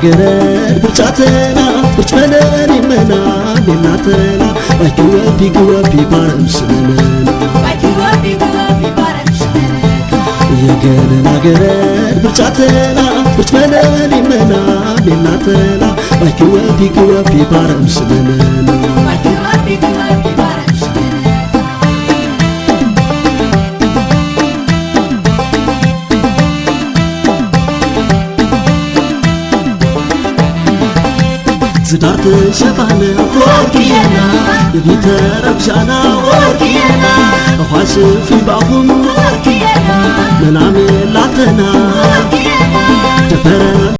ገረድ ብቻተና ብቻነን ይመና ለናተና ባይኩወፒ ኩወፒ ባረምስመና ባይኩወፒ ኩወፒ ባረምስመና የገረድ ብቻተና ብቻነን ይመና ለናተና ባይኩወፒ ኩወፒ ባረምስመና ባይኩወፒ ኩወፒ زدارت شفانا وركينا بيترب شانا وركينا خاش في بعضهم وركينا منعمل لعتنا وركينا